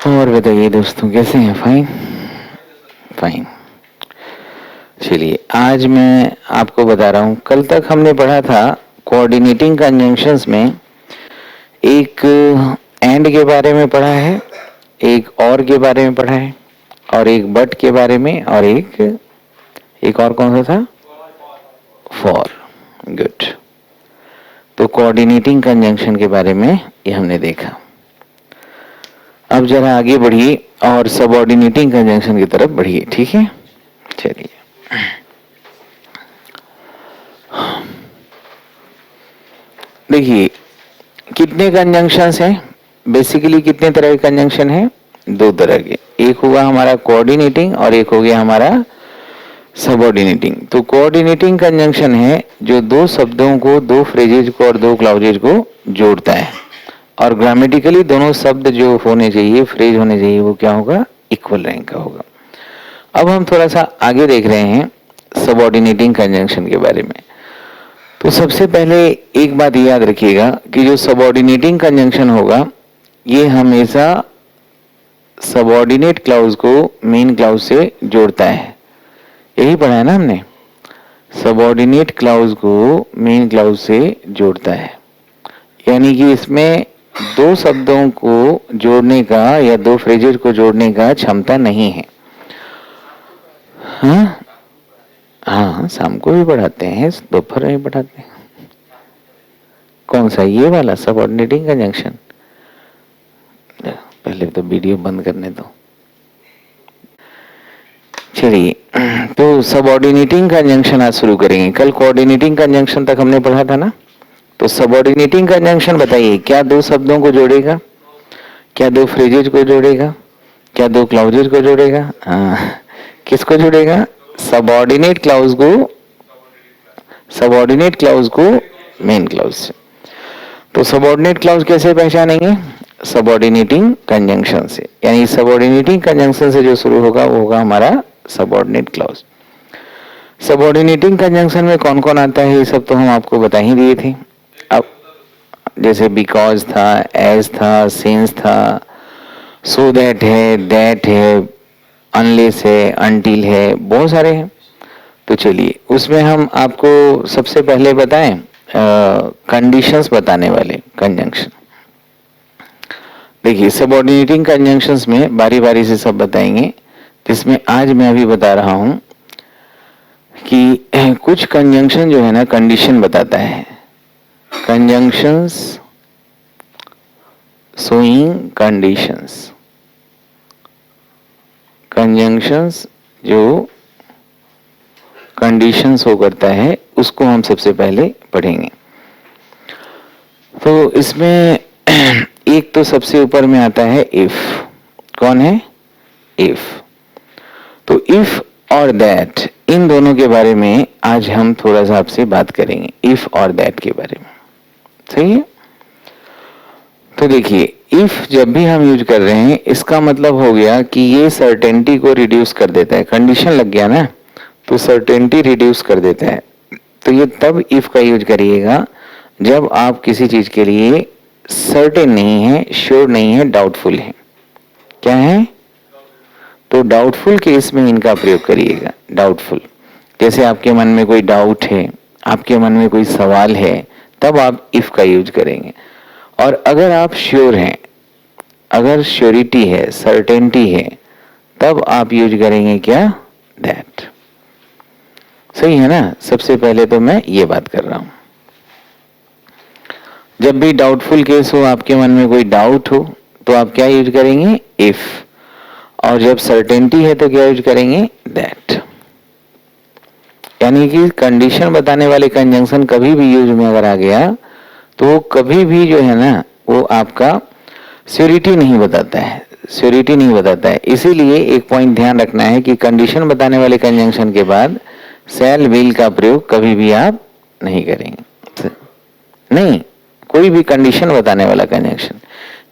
और बताइए दोस्तों, कैसे हैं? Fine fine. चलिए, आज मैं आपको बता रहा हूं, कल तक हमने पढ़ा था कोऑर्डिनेटिंग कंजंक्शंस में एक एंड के बारे में पढ़ा है, एक और के बारे में पढ़ा है, और एक बट के बारे में, और एक और कौन सा था? फॉर। गुड। तो कोऑर्डिनेटिंग कंजंक्शन के बारे में ये हमने देखा। अब जरा आगे बढ़िए और सबऑर्डिनेटिंग कंजंक्शन की तरफ बढ़िए, ठीक है? चलिए, देखिए कितने कंजंक्शंस हैं। बेसिकली कितने तरह के कंजंक्शन हैं? दो तरह के। एक होगा हमारा कोऑर्डिनेटिंग और एक हो गया हमारा सबऑर्डिनेटिंग। तो कोऑर्डिनेटिंग कंजंक्शन है जो दो शब्दों को, दो फ्रेजेज को और दो क्लाउजेज को जोड़ता है, और ग्रामेटिकली दोनों शब्द जो होने चाहिए, फ्रेज होने चाहिए, वो क्या होगा? इक्वल रैंक का होगा। अब हम थोड़ा सा आगे देख रहे हैं सबऑर्डिनेटिंग कंजंक्शन के बारे में। तो सबसे पहले एक बात याद रखिएगा कि जो सबऑर्डिनेटिंग कंजंक्शन होगा, ये हमेशा सबऑर्डिनेट क्लाउज को मेन क्लाउज से जोड़ता है। यही पढ़ा है ना हमने? सबऑर्डिनेट क्लाउज को मेन क्लाउज से जोड़ता है, यानी कि इसमें दो शब्दों को जोड़ने का या दो फ्रेजेस को जोड़ने का क्षमता नहीं है। हाँ, शाम को भी पढ़ाते हैं, दोपहर में पढ़ाते हैं। कौन सा? ये वाला सबऑर्डिनेटिंग कंजंक्शन। पहले तो वीडियो बंद करने दो। चलिए, तो सबऑर्डिनेटिंग कंजंक्शन आज शुरू करेंगे। कल कोऑर्डिनेटिंग कंजंक्शन तक हमने पढ़ा था ना। तो सबऑर्डिनेटिंग कंजंक्शन बताइए, क्या दो शब्दों को जोड़ेगा? क्या दो फ्रेजेज को जोड़ेगा? क्या दो क्लाउजेज को जोड़ेगा? किसको जोड़ेगा? सबऑर्डिनेट क्लाउज को मेन क्लाउज से। तो सबऑर्डिनेट क्लाउज कैसे पहचानेंगे? सबऑर्डिनेटिंग कंजंक्शन से, यानी सबऑर्डिनेटिंग कंजंक्शन से जो शुरू होगा वो होगा हमारा सबऑर्डिनेट क्लाउज। सबऑर्डिनेटिंग कंजंक्शन में कौन कौन आता है ये सब तो हम आपको बता ही दिए थे। अब जैसे बिकॉज था, एज था, सिंस था, सो दैट है, अनलेस है, अनटिल है, बहुत सारे हैं। तो चलिए, उसमें हम आपको सबसे पहले बताएं कंडीशंस बताने वाले कंजंक्शन। देखिए, सबऑर्डिनेटिंग कंजंक्शंस में बारी बारी से सब बताएंगे, जिसमें आज मैं अभी बता रहा हूं कि कुछ कंजंक्शन जो है ना, कंडीशन बताता है। कंजंक्शंस शोइंग कंडीशंस, कंजंक्शंस जो कंडीशन शो करता है उसको हम सबसे पहले पढ़ेंगे। तो इसमें एक तो सबसे ऊपर में आता है इफ। कौन है? इफ। तो इफ और दैट, इन दोनों के बारे में आज हम थोड़ा सा आपसे बात करेंगे, इफ और दैट के बारे में। सही है? तो देखिए, इफ जब भी हम यूज कर रहे हैं, इसका मतलब हो गया कि ये सर्टेनिटी को रिड्यूस कर देता है। कंडीशन लग गया ना, तो सर्टेनिटी रिड्यूस कर देता है। तो ये तब इफ का यूज करिएगा जब आप किसी चीज के लिए सर्टेन नहीं है, श्योर नहीं है, डाउटफुल है। क्या है? तो डाउटफुल केस में इनका प्रयोग करिएगा। डाउटफुल, जैसे आपके मन में कोई डाउट है, आपके मन में कोई सवाल है, तब आप इफ का यूज करेंगे। और अगर आप श्योर हैं, अगर श्योरिटी है, सर्टेनिटी है, तब आप यूज करेंगे क्या? दैट। सही है ना? सबसे पहले तो मैं ये बात कर रहा हूं। जब भी डाउटफुल केस हो, आपके मन में कोई डाउट हो, तो आप क्या यूज करेंगे? इफ। और जब सर्टेनिटी है तो क्या यूज करेंगे? दैट। यानी कि कंडीशन बताने वाले कंजंक्शन कभी भी यूज में अगर आ गया तो कभी भी जो है ना, वो आपका श्योरिटी नहीं बताता है, श्योरिटी नहीं बताता है। इसीलिए एक पॉइंट ध्यान रखना है कि कंडीशन बताने वाले कंजंक्शन के बाद शैल विल का प्रयोग कभी भी आप नहीं करेंगे। नहीं, कोई भी कंडीशन बताने वाला कंजंक्शन,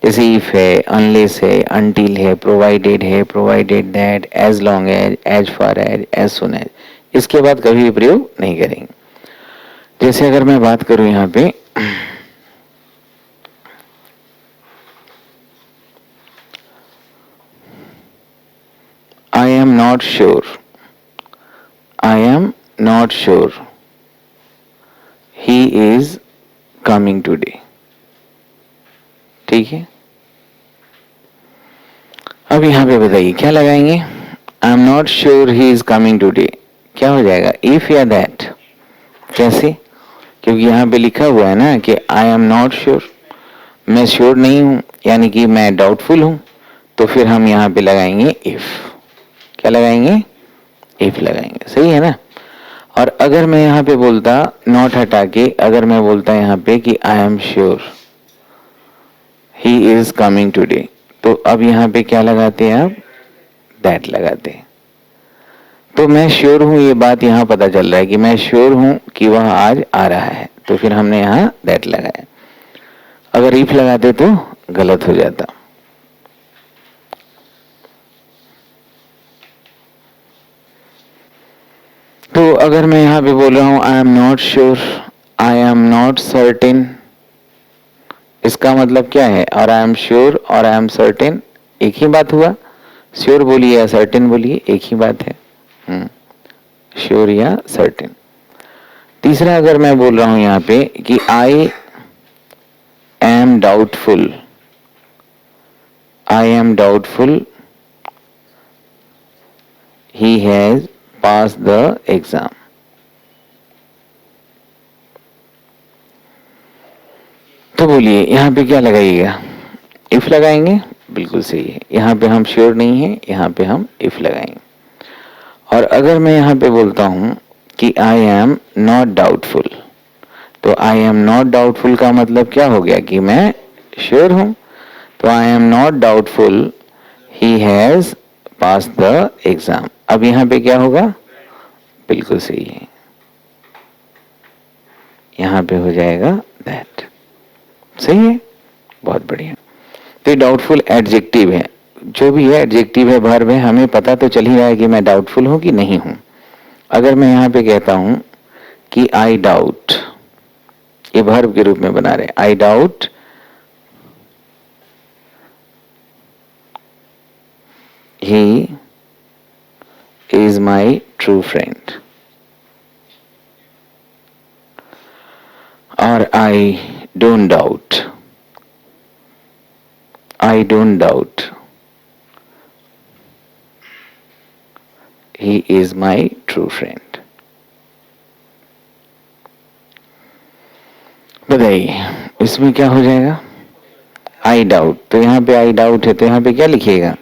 जैसे इफ है, अनलेस है, अनटिल है, provided that, as long as far as soon as, इसके बाद कभी भी प्रयोग नहीं करेंगे। जैसे अगर मैं बात करूं यहां पे, आई am not sure, I am not sure he is coming today. ठीक है, अब यहां पे बताइए क्या लगाएंगे। आई am not sure he is coming today, क्या हो जाएगा, इफ या दैट। कैसे, क्योंकि यहां पे लिखा हुआ है ना कि आई एम नॉट श्योर, मैं श्योर नहीं हूं, यानी कि मैं डाउटफुल हूं, तो फिर हम यहां पे लगाएंगे इफ। क्या लगाएंगे, इफ लगाएंगे, सही है ना। और अगर मैं यहां पे बोलता नॉट हटा के, अगर मैं बोलता यहां पे कि I am sure he is coming today, तो अब यहां पे क्या लगाते हैं आप, दैट लगाते हैं। तो मैं श्योर हूं, ये बात यहां पता चल रहा है कि मैं श्योर हूं कि वह आज आ रहा है, तो फिर हमने यहां दैट लगाया। अगर इफ लगाते तो गलत हो जाता। तो अगर मैं यहां पे बोल रहा हूं आई am not sure, I am not certain, इसका मतलब क्या है, और आई एम श्योर और आई एम सर्टेन एक ही बात हुआ। श्योर बोलिए या सर्टेन बोलिए, एक ही बात है, श्योर या सर्टेन। तीसरा अगर मैं बोल रहा हूं यहां पे कि I am doubtful, I am doubtful he has pass the exam, तो बोलिए यहां पे क्या लगाइएगा, इफ लगाएंगे, बिल्कुल सही है। यहां पे हम श्योर नहीं है, यहां पे हम इफ लगाएंगे। और अगर मैं यहां पे बोलता हूं कि आई एम नॉट डाउटफुल, तो आई एम नॉट डाउटफुल का मतलब क्या हो गया कि मैं श्योर हूं, तो I am not doubtful he has pass the exam. अब यहां पे क्या होगा, बिल्कुल सही है, यहां पे हो जाएगा दैट, सही है, बहुत बढ़िया। तो डाउटफुल एडजेक्टिव है, जो भी है एडजेक्टिव है, वर्ब है, हमें पता तो चल ही रहा है कि मैं डाउटफुल हूं कि नहीं हूं। अगर मैं यहां पे कहता हूं कि आई डाउट, ये वर्ब के रूप में बना रहे, I doubt he is my true friend, और I don't doubt, I don't doubt he is my true friend। बताइए इसमें क्या हो जाएगा, I doubt, तो यहाँ पे I doubt है, तो यहाँ पे क्या लिखिएगा,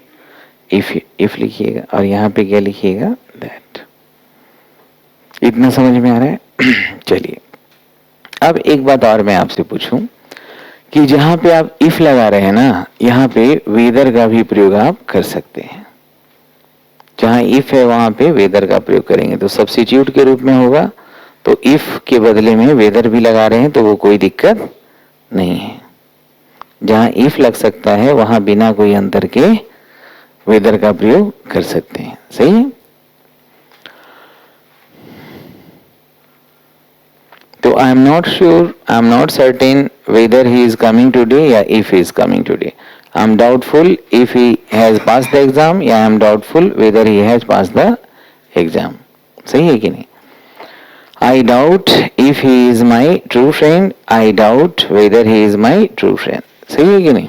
if लिखिएगा, और यहाँ पे क्या लिखिएगा, that। इतना समझ में आ रहा है। चलिए अब एक बात और मैं आपसे पूछूं कि जहां पे आप इफ लगा रहे हैं ना, यहां पे वेदर का भी प्रयोग आप कर सकते हैं। जहां इफ है वहां पे वेदर का प्रयोग करेंगे तो सब्स्टिट्यूट के रूप में होगा, तो इफ के बदले में वेदर भी लगा रहे हैं तो वो कोई दिक्कत नहीं है। जहां इफ लग सकता है वहां बिना कोई अंतर के वेदर का प्रयोग कर सकते हैं, सही है। तो I am not sure, I am not certain whether he is coming today या if he is coming today. I am doubtful if he has passed the exam, या I am doubtful whether he has passed the exam। सही है कि नहीं। I doubt if he is my true friend, I doubt whether he is my true friend। सही है कि नहीं,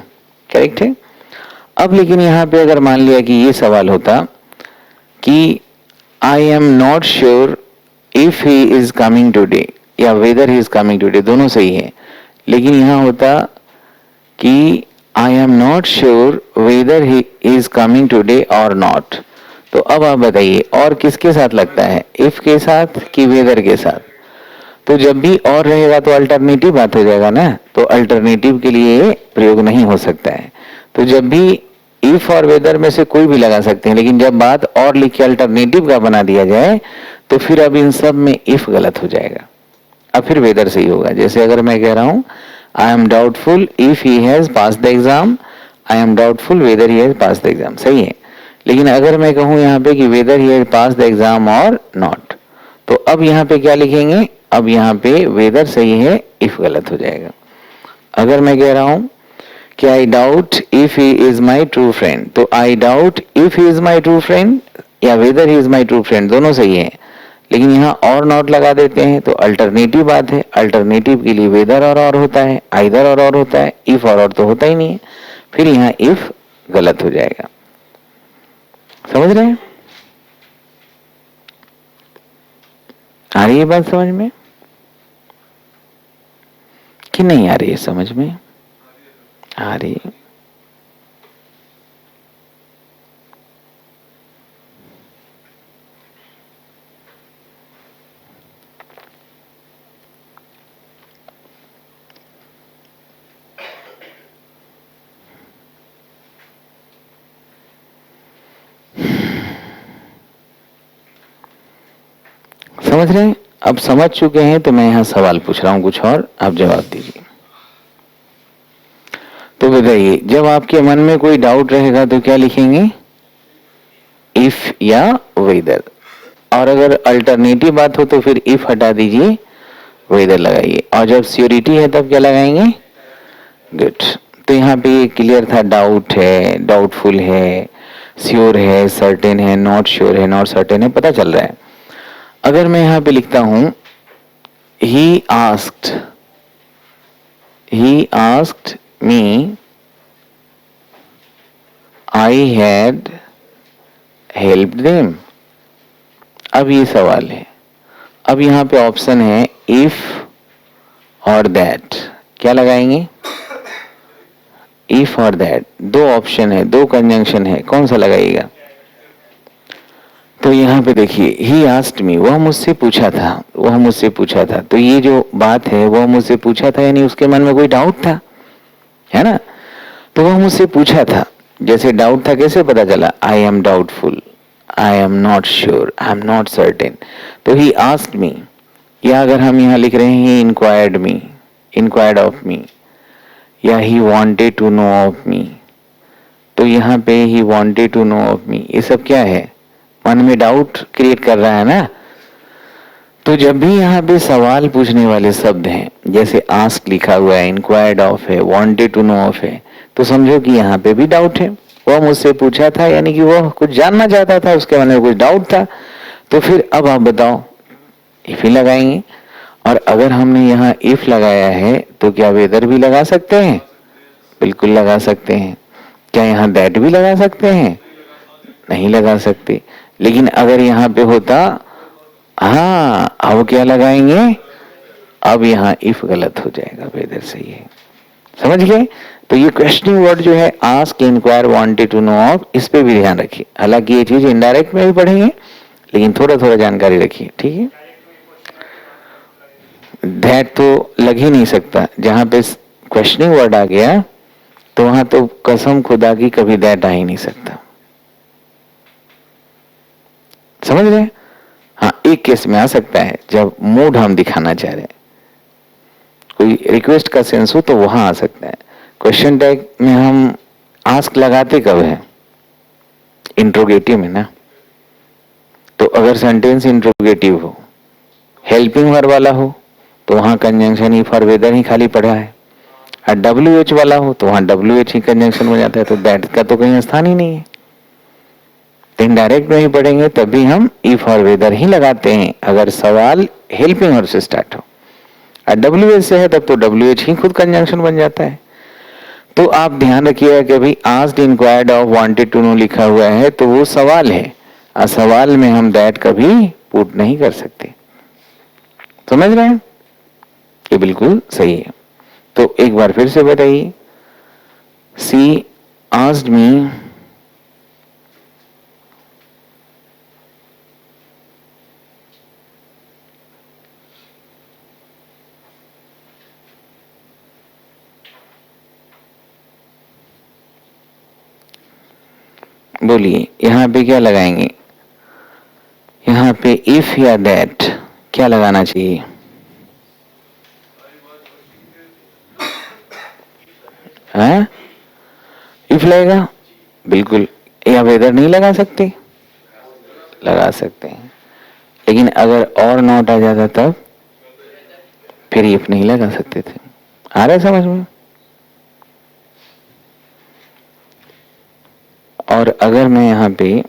correct है। अब लेकिन यहाँ पे अगर मान लिया कि ये सवाल होता कि I am not sure if he is coming today या whether he is coming today, दोनों सही है, लेकिन यहाँ होता कि I am not sure whether he is coming today or not। तो अब आप बताइए और किसके साथ लगता है, if के साथ कि वेदर के साथ। तो जब भी और रहेगा तो अल्टरनेटिव बात हो जाएगा ना, तो अल्टरनेटिव के लिए प्रयोग नहीं हो सकता है। तो जब भी इफ और वेदर में से कोई भी लगा सकते हैं, लेकिन जब बात और लिख के अल्टरनेटिव का बना दिया जाए तो फिर अब इन सब में इफ गलत हो जाएगा, अब फिर वेदर सही होगा। जैसे अगर मैं कह रहा हूं I am doubtful if he has passed the exam, I am doubtful whether he has passed the exam, सही है। लेकिन अगर मैं कहूं यहाँ पे कि whether he has passed the exam or not, तो अब यहाँ पे क्या लिखेंगे, अब यहाँ पे वेदर सही है, इफ गलत हो जाएगा। अगर मैं कह रहा हूं कि I doubt if he is my true friend, तो I doubt if he is my true friend या whether he is my true friend, दोनों सही है। लेकिन यहाँ और नॉट लगा देते हैं तो अल्टरनेटिव बात है, अल्टरनेटिव के लिए वेदर और होता है, आइदर और होता है, इफ और तो होता ही नहीं है, फिर यहाँ इफ गलत हो जाएगा। समझ रहे हैं? आ रही है बात समझ में कि नहीं आ रही है समझ में? आ रही है। समझ रहे हैं? अब समझ चुके हैं तो मैं यहां सवाल पूछ रहा हूं कुछ और, आप जवाब दीजिए। तो बताइए, जब आपके मन में कोई डाउट रहेगा तो क्या लिखेंगे, इफ या वेदर, और अगर अल्टरनेटिव बात हो तो फिर इफ हटा दीजिए, वेदर लगाइए, और जब श्योरिटी है तब क्या लगाएंगे, गुड। तो यहाँ पे ये क्लियर था, डाउट है, डाउटफुल है, श्योर है, सर्टेन है, नॉट श्योर है, नॉट सर्टेन है, पता चल रहा है। अगर मैं यहाँ पे लिखता हूं he asked me, I had helped them, अब ये सवाल है। अब यहाँ पे ऑप्शन है इफ और दैट, क्या लगाएंगे, इफ और दैट, दो ऑप्शन है, दो कंजंक्शन है, कौन सा लगाइएगा। तो यहाँ पे देखिए, ही आस्क्ड मी, वह मुझसे पूछा था, वह मुझसे पूछा था, तो ये जो बात है वह मुझसे पूछा था, यानी उसके मन में कोई डाउट था, है ना। तो वह मुझसे पूछा था, जैसे डाउट था कैसे पता चला, I am doubtful, I am not sure, I am not certain, तो ही आस्क्ड मी। या अगर हम यहाँ लिख रहे हैं he inquired me, inquired of me, या he wanted to know of me, तो यहाँ पे he wanted to know of me, ये सब क्या है, मन में डाउट क्रिएट कर रहा है ना। तो जब भी यहाँ पे सवाल पूछने वाले शब्द हैं, जैसे आस्क लिखा हुआ है, इंक्वायर्ड ऑफ है, वांटेड टू नो ऑफ है, तो समझो कि यहाँ पे भी डाउट है, वह मुझसे पूछा था, यानी कि वह कुछ जानना चाहता था, उसके मन में कुछ डाउट था। तो फिर अब आप बताओ, इफ ही लगाएंगे। और अगर हमने यहाँ इफ लगाया है तो क्या वेदर भी लगा सकते हैं, बिल्कुल लगा सकते हैं। क्या यहाँ दैट भी लगा सकते हैं, नहीं लगा सकते। लेकिन अगर यहाँ पे होता, हाँ, अब क्या लगाएंगे, अब यहाँ इफ गलत हो जाएगा, वेदर सही है। समझ गए? तो ये क्वेश्चनिंग वर्ड जो है, ask, inquire, wanted to know of, इस पे भी ध्यान रखिए। हालांकि ये चीज इनडायरेक्ट में भी पढ़ेंगे, लेकिन थोड़ा थोड़ा जानकारी रखिए, ठीक है। दैट तो लग ही नहीं सकता, जहां पे क्वेश्चनिंग वर्ड आ गया तो वहां तो कसम खुदा की कभी दैट आ ही नहीं सकता। समझ रहे? हाँ, एक केस में आ सकता है, जब मूड हम दिखाना चाह रहे हैं, कोई रिक्वेस्ट का सेंस हो तो वहां आ सकता है। क्वेश्चन टैग में हम आस्क लगाते कब है, इंट्रोगेटिव में ना। तो अगर सेंटेंस इंट्रोगेटिव हो, हेल्पिंग वर्ब वाला हो, तो वहां कंजंक्शन ही फॉर वेदर ही खाली पड़ा है। और WH वाला हो तो वहां WH ही कंजंक्शन हो जाता है, तो दैट का तो कहीं स्थान ही नहीं है। तो इनडायरेक्ट में ही पढ़ेंगे तभी हम इफ और वेदर ही लगाते हैं, अगर सवाल हेल्पिंग वर्ब से स्टार्ट हो। और WH से है तब तो WH ही खुद कंजंक्शन बन जाता है। तो आप ध्यान रखिएगा कि अभी asked, inquired of, wanted to know लिखा हुआ है तो वो सवाल है, और सवाल में हम दैट कभी पुट नहीं कर सकते। समझ रहे हैं? ये बिल्कुल सही है। तो एक बार फिर से बताइए, सी आस्क्ड मी बोलिए, यहां पे क्या लगाएंगे, यहां पे इफ या दैट क्या लगाना चाहिए, है इफ लगेगा, बिल्कुल। या वेदर नहीं लगा सकते, लगा सकते हैं। लेकिन अगर और नॉट आ जाता तब फिर इफ नहीं लगा सकते थे। आ रहा है समझ में? और अगर मैं यहां पे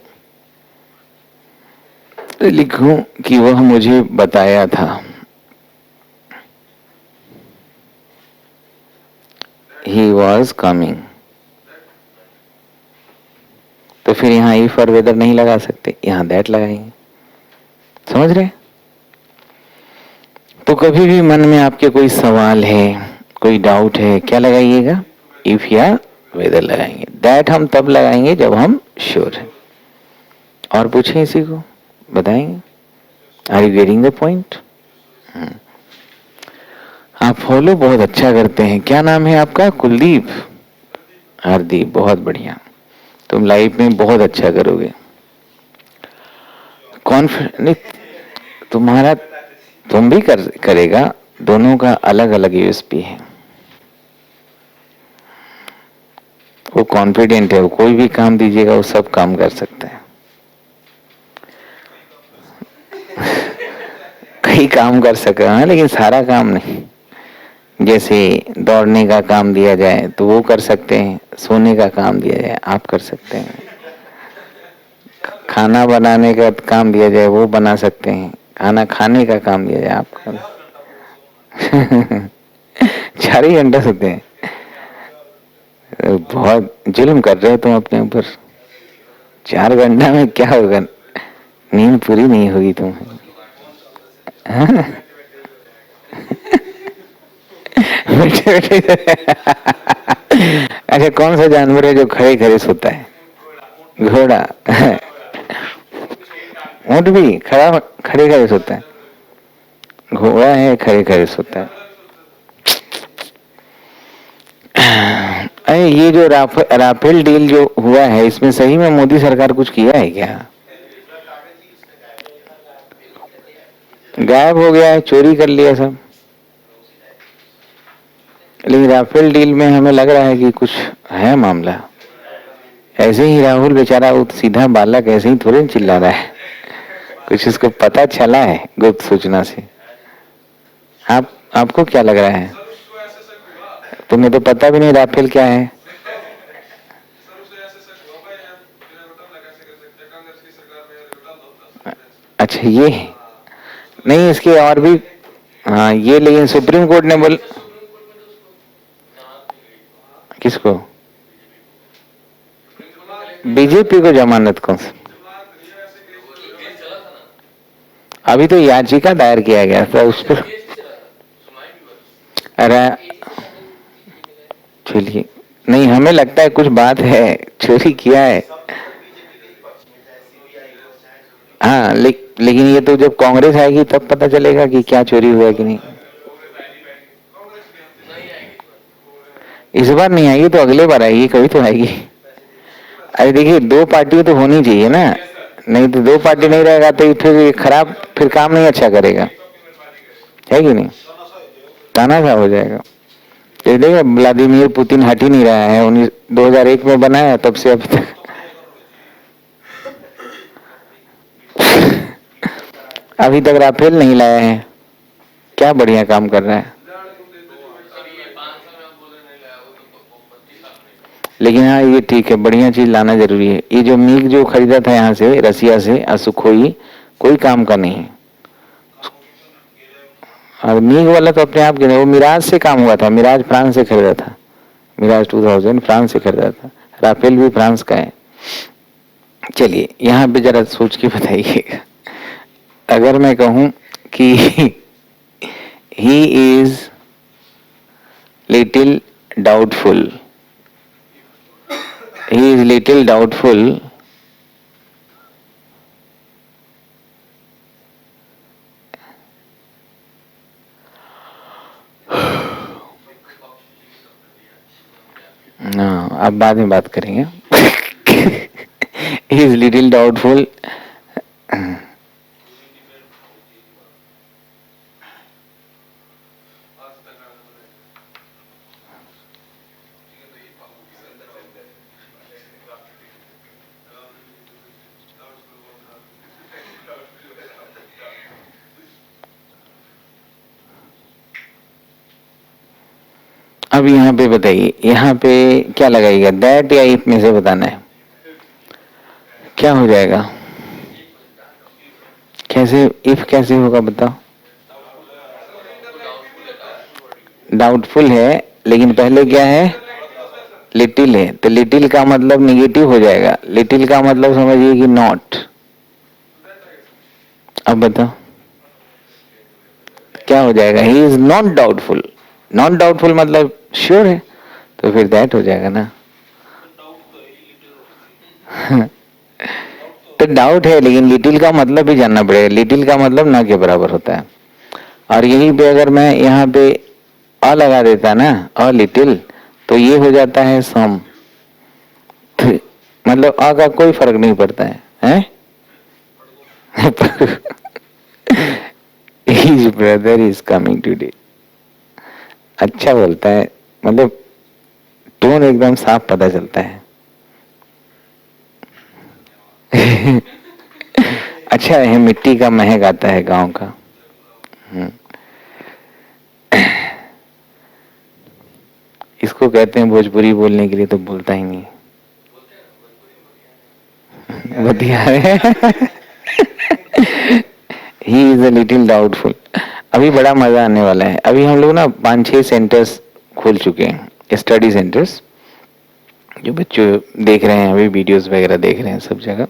लिखूं कि वह मुझे बताया था, he was coming, तो फिर यहां इफ और वेदर नहीं लगा सकते, यहां दैट लगाएंगे। समझ रहे? तो कभी भी मन में आपके कोई सवाल है, कोई डाउट है, क्या लगाइएगा? इफ या वेदर लगाएंगे। दैट हम तब लगाएंगे जब हम श्योर हैं। और पूछें इसी को, बताएंगे। Are you getting the point? आप फॉलो बहुत अच्छा करते हैं। क्या नाम है आपका? कुलदीप? हरदीप, बहुत बढ़िया। तुम लाइफ में बहुत अच्छा करोगे। कॉन्फिडेंस तुम्हारा, तुम भी करेगा। दोनों का अलग अलग यूएसपी है। वो कॉन्फिडेंट है, वो कोई भी काम दीजिएगा वो सब काम कर सकता है। कई काम कर सका है लेकिन सारा काम नहीं। जैसे दौड़ने का काम दिया जाए तो वो कर सकते हैं, सोने का काम दिया जाए आप कर सकते हैं, खाना बनाने का काम दिया जाए वो बना सकते हैं, खाना खाने का काम दिया जाए आप कर 4 ही घंटे सोते हैं। बहुत जुल्म कर रहे हो तुम अपने ऊपर। 4 घंटा में क्या होगा? नींद पूरी नहीं होगी तुम्हें। बैठे बैठे। अच्छा, कौन सा जानवर है जो खड़े खड़े सोता है? घोड़ा। ऊंट भी खड़ा खड़े खड़े सोता है। घोड़ा है खड़े खड़े सोता है। अरे ये जो राफेल डील जो हुआ है, इसमें सही में मोदी सरकार कुछ किया है क्या? गायब हो गया है, चोरी कर लिया सब। लेकिन राफेल डील में हमें लग रहा है कि कुछ है मामला। ऐसे ही राहुल बेचारा वो सीधा बालक ऐसे ही थोड़े चिल्ला रहा है, कुछ इसको पता चला है गुप्त सूचना से। आपको क्या लग रहा है? तुम्हें तो पता भी नहीं राफेल क्या है। अच्छा ये नहीं, इसके और भी। हाँ ये, लेकिन सुप्रीम कोर्ट ने बोल, किसको? बीजेपी को जमानत कौन सी? अभी तो याचिका दायर किया गया था उस पर। अरे चलिए, नहीं हमें लगता है कुछ बात है, चोरी किया है। हाँ लेकिन ये तो जब कांग्रेस आएगी तब पता चलेगा कि क्या चोरी हुआ कि नहीं। इस बार नहीं आएगी तो अगले बार आएगी, कभी तो आएगी। अरे देखिए, 2 पार्टी तो होनी चाहिए ना, नहीं तो 2 पार्टी नहीं रहेगा तो फिर खराब, फिर काम नहीं अच्छा करेगा, है कि नहीं? तानाशाह हो जाएगा। ये देखिए व्लादिमीर पुतिन हट ही नहीं रहा है, 2001 में बनाया तब से अभी तक। अभी तक राफेल नहीं लाया है। क्या बढ़िया काम कर रहा है। लेकिन हाँ ये ठीक है, बढ़िया चीज लाना जरूरी है। ये जो मिग जो खरीदा था यहाँ से रसिया से, सुखोई, कोई काम का नहीं है। और मिग वाला तो अपने आप के नहीं, वो मिराज से काम हुआ था। मिराज फ्रांस से खरीदा था, मिराज 2000 फ्रांस से खरीदा था। राफेल भी फ्रांस का है। चलिए यहाँ पे जरा सोच के बताइएगा, अगर मैं कहूं कि he is little doubtful, he is little doubtful अब बाद में बात करेंगे। ही इज लिटिल डाउटफुल, अब यहाँ पे बताइए, यहाँ पे क्या लगाइएगा, दैट या इफ में से बताना है, क्या हो जाएगा, कैसे इफ कैसे होगा बताओ। डाउटफुल है, लेकिन पहले क्या है, लिटिल है, तो लिटिल का मतलब निगेटिव हो जाएगा, लिटिल का मतलब समझिए कि नॉट। अब बताओ क्या हो जाएगा, he is not doubtful, not doubtful मतलब श्योर है, तो फिर दैट हो जाएगा ना। तो डाउट है, लेकिन लिटिल का मतलब भी जानना पड़ेगा, लिटिल का मतलब ना के बराबर होता है। और यहीं पे अगर मैं यहाँ पे अ लगा देता ना, अ लिटिल, तो ये हो जाता है सम, मतलब अ का कोई फर्क नहीं पड़ता है? His brother is coming today। अच्छा बोलता है, मतलब टोन एकदम साफ पता चलता है। अच्छा है, मिट्टी का महक आता है गांव का। इसको कहते हैं भोजपुरी बोलने के लिए तो बोलता ही नहीं, बढ़िया है। He is a little doubtful. अभी बड़ा मजा आने वाला है, अभी हम लोग ना 5-6 सेंटर्स खोल चुके हैं, स्टडी सेंटर्स, जो बच्चे देख रहे हैं, अभी वीडियोस वगैरह देख रहे हैं सब जगह।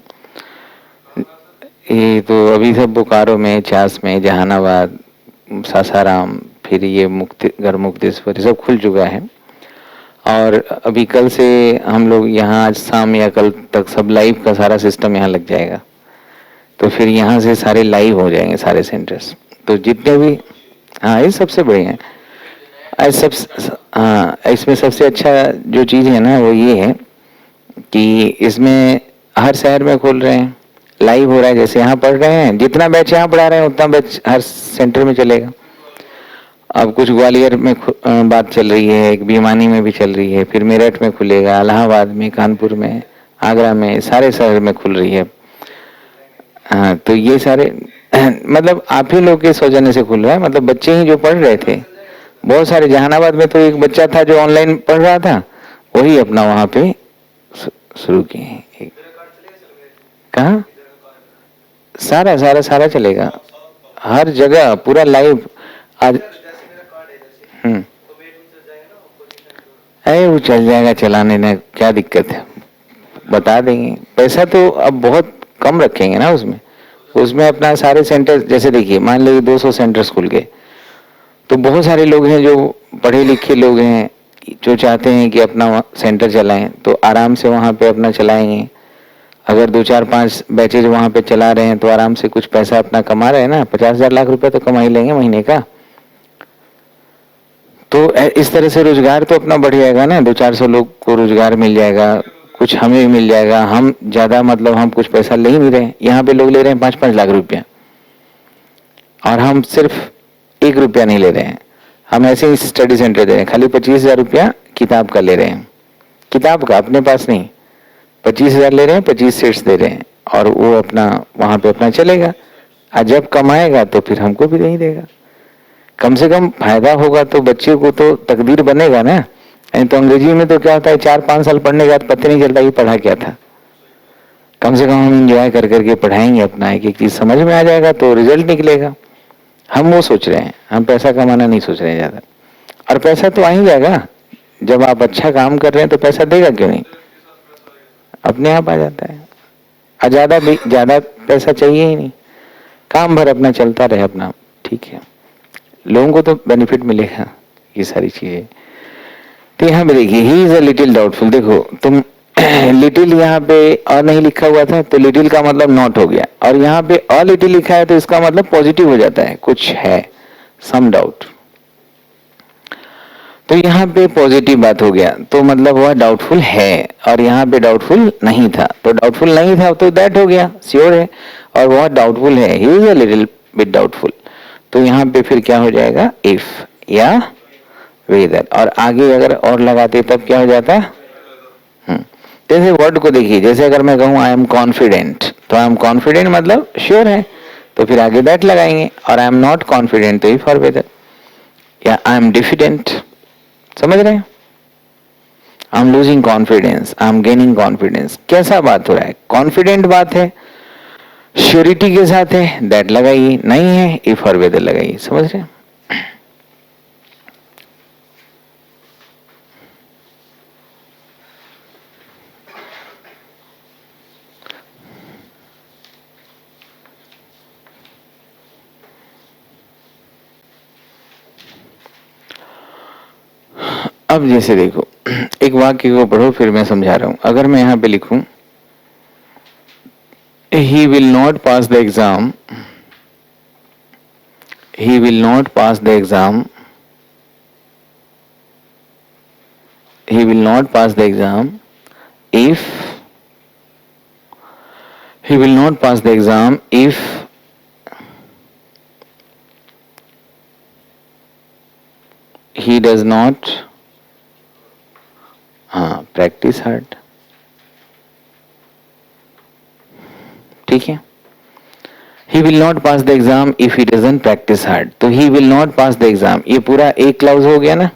ये तो अभी सब बोकारो में, चास में, जहानाबाद, सासाराम, फिर ये मुक्तिगढ़, मुक्तेश्वर, सब खुल चुका है। और अभी कल से हम लोग यहाँ, आज शाम या कल तक सब लाइव का सारा सिस्टम यहाँ लग जाएगा, तो फिर यहाँ से सारे लाइव हो जाएंगे सारे सेंटर्स, तो जितने भी, हाँ ये सबसे बढ़िया है। हाँ, इसमें सबसे अच्छा जो चीज़ है ना वो ये है कि इसमें हर शहर में खोल रहे हैं, लाइव हो रहा है, जैसे यहाँ पढ़ रहे हैं, जितना बैच यहाँ पढ़ा रहे हैं उतना बैच हर सेंटर में चलेगा। अब कुछ ग्वालियर में बात चल रही है, एक भिवानी में भी चल रही है, फिर मेरठ में खुलेगा, इलाहाबाद में, कानपुर में, आगरा में, सारे शहर में खुल रही है। हाँ, तो ये सारे मतलब आप ही लोग के सौजन्य से खुल रहा है, मतलब बच्चे ही जो पढ़ रहे थे बहुत सारे। जहानाबाद में तो एक बच्चा था जो ऑनलाइन पढ़ रहा था, वही अपना वहां पे शुरू किए। कहाँ सारा सारा सारा चलेगा, हर जगह पूरा लाइव आज। अरे वो चल जाएगा, चलाने में क्या दिक्कत है, बता देंगे। पैसा तो अब बहुत कम रखेंगे ना उसमें, उसमें अपना सारे सेंटर, जैसे देखिए मान लीजिए 200 सेंटर्स खुल गए, तो बहुत सारे लोग हैं जो पढ़े लिखे लोग हैं, जो चाहते हैं कि अपना सेंटर चलाएं, तो आराम से वहाँ पे अपना चलाएंगे। अगर 2-4-5 बैचेज वहाँ पे चला रहे हैं तो आराम से कुछ पैसा अपना कमा रहे हैं ना, 50,000 लाख रुपए तो कमा ही लेंगे महीने का। तो इस तरह से रोजगार तो अपना बढ़ जाएगा ना, 200-400 लोग को रोजगार मिल जाएगा, कुछ हमें भी मिल जाएगा। हम ज्यादा मतलब हम कुछ पैसा ले ही नहीं रहे, यहाँ पे लोग ले रहे हैं 5-5 लाख रुपया, और हम सिर्फ 1 रुपया नहीं ले रहे हैं। हम ऐसे ही स्टडी सेंटर दे रहे हैं, खाली 25,000 रुपया किताब का ले रहे हैं, किताब का अपने पास नहीं, 25,000 ले रहे हैं, 25 सेट्स दे रहे हैं, और वो अपना वहां पे अपना चलेगा, और जब कमाएगा तो फिर हमको भी नहीं देगा। कम से कम फायदा होगा तो बच्चे को तो तकदीर बनेगा ना। तो अंग्रेजी में तो क्या होता है, 4-5 साल पढ़ने के बाद पता नहीं चलता ये पढ़ा क्या था। कम से कम हम इंजॉय कर करके पढ़ाएंगे, अपना एक एक चीज समझ में आ जाएगा तो रिजल्ट निकलेगा। हम वो सोच रहे हैं, हम पैसा कमाना नहीं सोच रहे हैं ज्यादा। और पैसा तो आ ही जाएगा, जब आप अच्छा काम कर रहे हैं तो पैसा देगा क्यों नहीं, अपने आप आ जाता है। और ज्यादा पैसा चाहिए ही नहीं, काम भर अपना चलता रहे अपना, ठीक है, लोगों को तो बेनिफिट मिलेगा ये सारी चीजें। तो यहाँ पे देखिए, he is a little doubtful, देखो तुम लिटिल यहाँ पे और नहीं लिखा हुआ था तो लिटिल का मतलब नॉट हो गया, और यहाँ पे अ लिटिल लिखा है तो इसका मतलब पॉजिटिव हो जाता है, कुछ है, सम डाउट। तो यहाँ पे पॉजिटिव बात हो गया, तो मतलब वह डाउटफुल है, और यहाँ पे डाउटफुल नहीं था, तो डाउटफुल नहीं था तो दैट हो गया, श्योर है, और वह डाउटफुल है, he is a little bit doubtful. तो यहाँ पे फिर क्या हो जाएगा, इफ या वेदर, और आगे अगर और लगाते तब क्या हो जाता है। जैसे वर्ड को देखिए, जैसे अगर मैं कहूँ आई एम कॉन्फिडेंट, तो आई एम कॉन्फिडेंट मतलब श्योर है, तो फिर आगे दैट लगाएंगे, और आई एम नॉट कॉन्फिडेंट तो इफ और वेदर, या आई एम डिफिडेंट, समझ रहे हैं? I am losing confidence, I am gaining confidence, कैसा बात हो रहा है? कॉन्फिडेंट बात है, श्योरिटी के साथ है, दैट लगाइए, नहीं है इफ और वेदर लगाइए। समझ रहे हैं? अब जैसे देखो, एक वाक्य को पढ़ो, फिर मैं समझा रहा हूं। अगर मैं यहां पे लिखूं he will not pass the exam, he will not pass the exam, he will not pass the exam if he will not pass the exam if he does not practice hard। ठीक है, he will not pass the exam if he doesn't practice hard। तो he will not pass the exam, ये पूरा एक clause हो गया ना,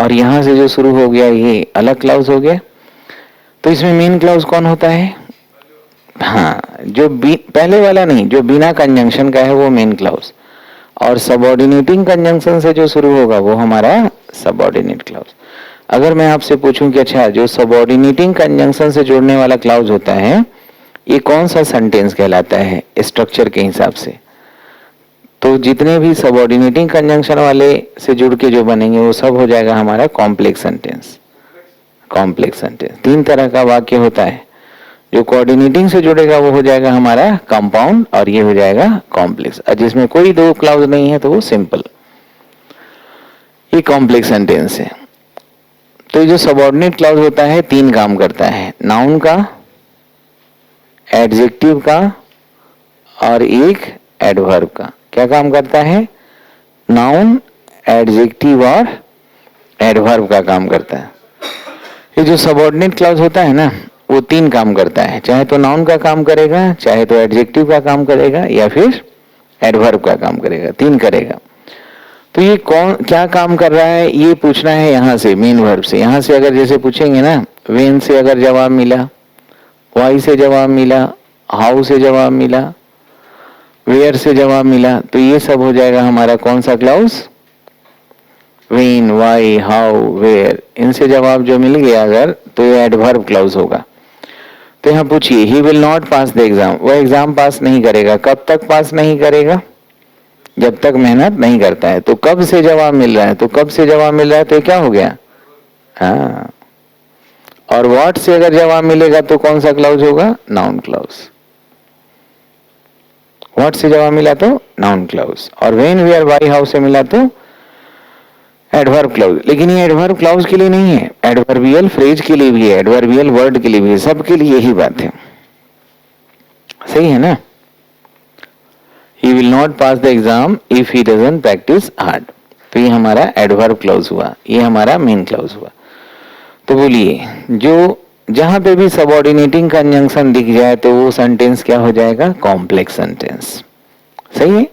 और यहां से जो शुरू हो गया ये अलग क्लाउज हो गया। तो इसमें मेन क्लाउज कौन होता है? हाँ, जो पहले वाला नहीं, जो बिना कंजंक्शन का है वो मेन क्लाउज, और सबऑर्डिनेटिंग कंजंक्शन से जो शुरू होगा वो हमारा सबऑर्डिनेट क्लाउज। अगर मैं आपसे पूछूं कि अच्छा, जो सबऑर्डिनेटिंग कंजंक्शन से जोड़ने वाला क्लाउज होता है ये कौन सा सेंटेंस कहलाता है स्ट्रक्चर के हिसाब से? तो जितने भी सबऑर्डिनेटिंग कंजंक्शन वाले से जुड़ के जो बनेंगे वो सब हो जाएगा हमारा कॉम्प्लेक्स सेंटेंस। कॉम्प्लेक्स सेंटेंस तीन तरह का वाक्य होता है, जो कोऑर्डिनेटिंग से जुड़ेगा वो हो जाएगा हमारा कंपाउंड, और ये हो जाएगा कॉम्प्लेक्स, और जिसमें कोई दो क्लाउज नहीं है तो वो सिंपल। ये कॉम्प्लेक्स सेंटेंस है। तो ये जो सबऑर्डिनेट क्लाउज होता है तीन काम करता है, नाउन का, एडजेक्टिव का और एक एडवर्ब का। क्या काम करता है? नाउन, एडजेक्टिव और एडवर्ब का काम करता है। ये जो सबऑर्डिनेट क्लाउज होता है ना वो तीन काम करता है, चाहे तो नाउन का काम करेगा, चाहे तो एडजेक्टिव का काम करेगा, या फिर एडवर्ब का काम करेगा, तीन करेगा। तो ये कौन क्या काम कर रहा है ये पूछना है यहां से, मेन वर्ब से। यहां से अगर जैसे पूछेंगे ना, वेन से अगर जवाब मिला, वाई से जवाब मिला, हाउ से जवाब मिला, वेयर से जवाब मिला, तो ये सब हो जाएगा हमारा कौन सा clause? When, why, how, where, इनसे जवाब जो मिल गया अगर, तो ये एडवर्ब क्लाउज होगा। तो यहाँ पूछिए, he will not pass the exam, वह एग्जाम पास नहीं करेगा। कब तक पास नहीं करेगा? जब तक मेहनत नहीं करता है। तो कब से जवाब मिल रहा है? तो कब से जवाब मिल रहा है तो क्या हो गया? हाँ, और व्हाट से अगर जवाब मिलेगा तो कौन सा क्लाउज होगा? Noun clause. व्हाट से जवाब मिला तो नाउन क्लाउज, और व्हेन, वेयर, व्हाई, हाउ से मिला तो एडवर्ब क्लाउज। लेकिन ये एडवर्ब क्लाउज के लिए नहीं है, एडवर्बियल फ्रेज के लिए भी है, एडवर्बियल वर्ड के लिए भी है, सबके लिए यही बात है। सही है ना? He will not pass the exam if he doesn't practice hard। तो ये हमारा एडवर्ब क्लाउज हुआ, ये हमारा मेन क्लाउज हुआ। तो बोलिए, जो जहां पे भी सबऑर्डिनेटिंग कंजंक्शन दिख जाए तो वो सेंटेंस क्या हो जाएगा? Complex sentence. सही है?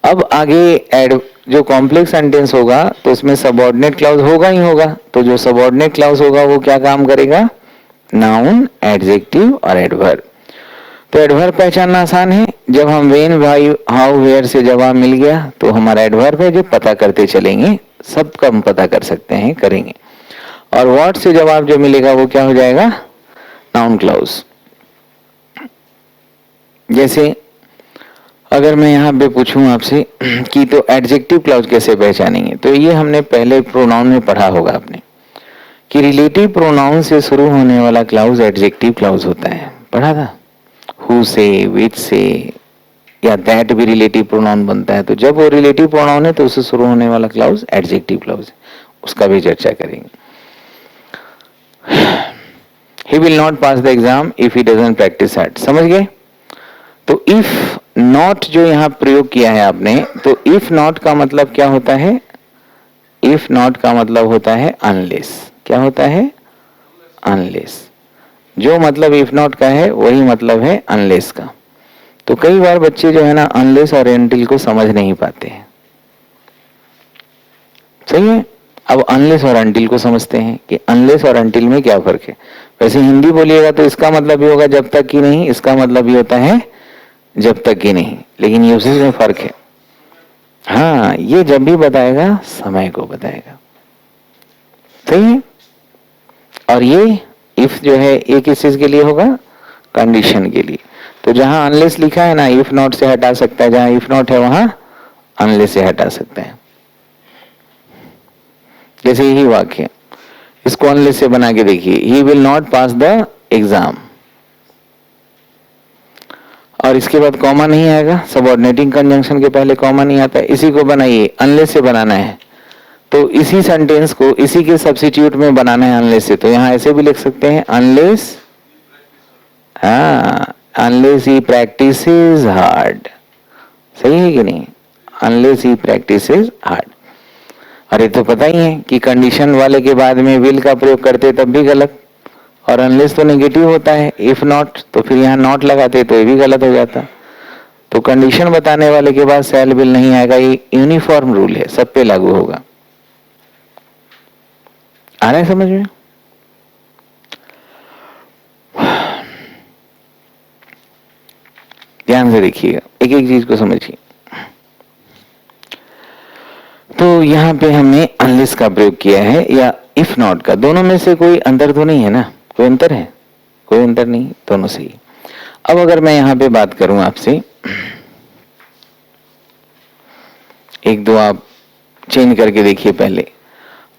अब आगे जो कॉम्प्लेक्स सेंटेंस होगा तो उसमें सबऑर्डिनेट क्लाउज होगा ही होगा। तो जो सबऑर्डिनेट क्लाउज होगा वो क्या काम करेगा? नाउन, एडजेक्टिव और एडवर्ब। तो एडवर्ब पहचानना आसान है, जब हम वेन, वाई, हाउ, वेयर से जवाब मिल गया तो हमारा एडवर्ब है, जो पता करते चलेंगे, सबका हम पता कर सकते हैं, करेंगे। और व्हाट से जवाब जो मिलेगा वो क्या हो जाएगा? Noun clause. जैसे अगर मैं यहाँ पे पूछूं आपसे कि तो एडजेक्टिव क्लाउज कैसे पहचानेंगे, तो ये हमने पहले प्रोनाउन में पढ़ा होगा आपने कि रिलेटिव प्रोनाउन से शुरू होने वाला क्लाउज एडजेक्टिव क्लाउज होता है। पढ़ा था? हु से, विच से, या दैट भी रिलेटिव प्रोनाउन बनता है। तो जब वो रिलेटिव प्रोनाउन है तो उससे शुरू होने वाला क्लाउज एडजेक्टिव क्लाउज है, उसका भी चर्चा करेंगे। He will not pass the exam if he doesn't practice hard। समझ गए? तो if not जो यहाँ प्रयोग किया है आपने, तो if not का मतलब क्या होता है? if not का मतलब होता है unless। क्या होता है? unless। जो मतलब if not का है वही मतलब है unless का। तो कई बार बच्चे जो है ना unless और until को समझ नहीं पाते हैं। सही है? अब अनलेस और अनटिल को समझते हैं कि अनलेस और अनटिल में क्या फर्क है। वैसे हिंदी बोलिएगा तो इसका मतलब भी होगा जब तक कि नहीं, इसका मतलब भी होता है जब तक कि नहीं, लेकिन यूसेज में फर्क है। हाँ, ये जब भी बताएगा समय को बताएगा, सही है। और ये इफ जो है ये किस चीज के लिए होगा, कंडीशन के लिए। तो जहां अनलेस लिखा है ना, इफ नॉट से हटा सकता है, जहां इफ नॉट है वहां अनलेस से हटा सकते हैं। जैसे यही वाक्य, इसको अनलेस से बना के देखिए, he will not pass the exam, और इसके बाद कॉमा नहीं आएगा, सबऑर्डिनेटिंग कंजंक्शन के पहले कॉमा नहीं आता है। इसी को बनाइए, अनलेस से बनाना है, तो इसी सेंटेंस को इसी के सब्स्टिट्यूट में बनाना है अनलेस से। तो यहां ऐसे भी लिख सकते हैं, अनलेस, हाँ, अनलेस ही प्रैक्टिसेस हार्ड, सही है कि नहीं, अनलेस ही प्रैक्टिसेस हार्ड। अरे तो पता ही है कि कंडीशन वाले के बाद में विल का प्रयोग करते तब भी गलत, और अनलेस तो नेगेटिव होता है, इफ नॉट तो फिर यहाँ नॉट लगाते तो ये भी गलत हो जाता। तो कंडीशन बताने वाले के बाद शैल विल नहीं आएगा, ये यूनिफॉर्म रूल है, सब पे लागू होगा। आ रहा है समझ में? ध्यान से देखिएगा, एक एक चीज को समझिए। तो यहां पे हमने अनलेस का प्रयोग किया है या इफ नॉट का, दोनों में से कोई अंतर तो नहीं है ना, कोई अंतर है? कोई अंतर नहीं, दोनों सही। अब अगर मैं यहां पे बात करूं आपसे, एक दो आप चेंज करके देखिए पहले।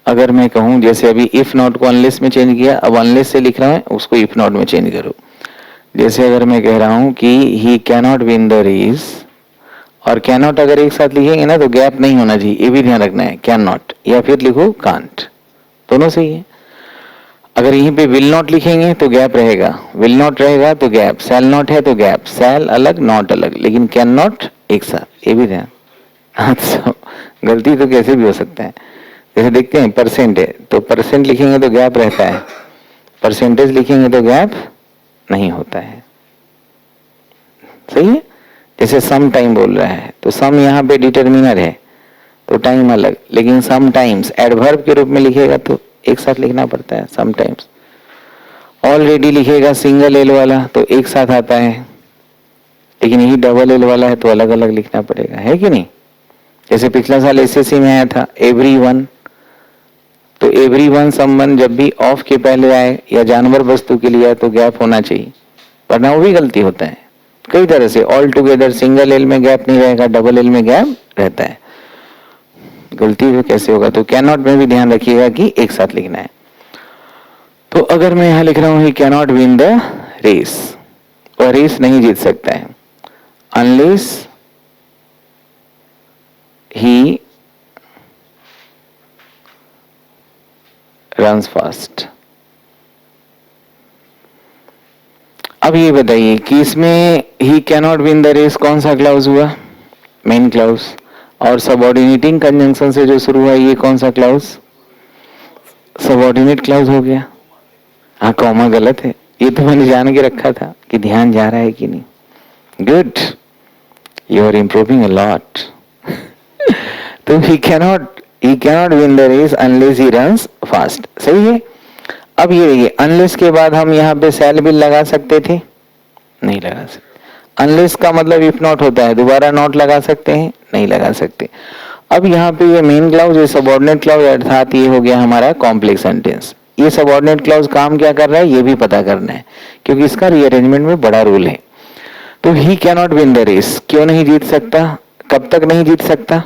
अगर मैं कहूं जैसे अभी इफ नॉट को अनलेस में चेंज किया, अब अनलेस से लिख रहा है उसको इफ नॉट में चेंज करो। जैसे अगर मैं कह रहा हूं कि he cannot win the race, और कैनॉट अगर एक साथ लिखेंगे ना तो गैप नहीं होना चाहिए, ये भी ध्यान रखना है, कैन नॉट, या फिर लिखो कांट, दोनों सही है। अगर यहीं पे विल नॉट लिखेंगे तो गैप रहेगा, विल नॉट रहेगा तो गैप, शैल नॉट है तो गैप, शैल अलग नॉट अलग, लेकिन कैन नॉट एक साथ, ये भी ध्यान। अच्छा, गलती तो कैसे भी हो सकता है। जैसे देखते हैं परसेंट है तो परसेंट लिखेंगे तो गैप रहता है, परसेंटेज लिखेंगे तो गैप नहीं होता है, सही है। जैसे सम टाइम बोल रहा है तो सम यहाँ पे डिटर्मिनर है तो टाइम अलग, लेकिन सम टाइम्स एडवर्ब के रूप में लिखेगा तो एक साथ लिखना पड़ता है सम टाइम्स। ऑलरेडी लिखेगा सिंगल एल वाला तो एक साथ आता है, लेकिन यही डबल एल वाला है तो अलग अलग लिखना पड़ेगा, है कि नहीं। जैसे पिछला साल एसएससी में आया था एवरीवन, तो एवरीवन समवन जब भी ऑफ के पहले आए या जानवर वस्तु के लिए आए तो गैप होना चाहिए, वरना वो भी गलती होता है कई तरह से। ऑल टुगेदर सिंगल एल में गैप नहीं रहेगा, डबल एल में गैप रहता है, गलती भी कैसे होगा। तो कैन नॉट में भी ध्यान रखिएगा कि एक साथ लिखना है। तो अगर मैं यहां लिख रहा हूं he can not win the race, और रेस नहीं जीत सकता है अनलेस ही रन्स फास्ट। अब ये बताइए कि इसमें he can not win the race कौन सा क्लाउज हुआ, मेन क्लाउज, और सबऑर्डिनेटिंग कंजंक्शन से जो शुरू हुआ ये कौन सा क्लाउज, सबऑर्डिनेट क्लाउज हो गया। हाँ, कॉमा गलत है, ये तो मैंने जान के रखा था कि ध्यान जा रहा है कि नहीं। Good, you are improving a lot. तो he cannot win the race unless he runs fast, सही है। अब ये देखिए, अनलेस के बाद हम यहाँ पे शैल विल लगा सकते थे, नहीं लगा सकते। अनलेस का मतलब इफ नॉट होता है, दोबारा नॉट लगा सकते हैं, नहीं लगा सकते। अब यहाँ पे ये मेन क्लाउज, ये सबऑर्डिनेट क्लाउज, अर्थात ये हो गया हमारा कॉम्प्लेक्स सेंटेंस। ये सबऑर्डिनेट क्लाउज काम क्या कर रहा है ये भी पता करना है, क्योंकि इसका रीअरेंजमेंट में बड़ा रूल है। तो he can not win the race, क्यों नहीं जीत सकता, कब तक नहीं जीत सकता।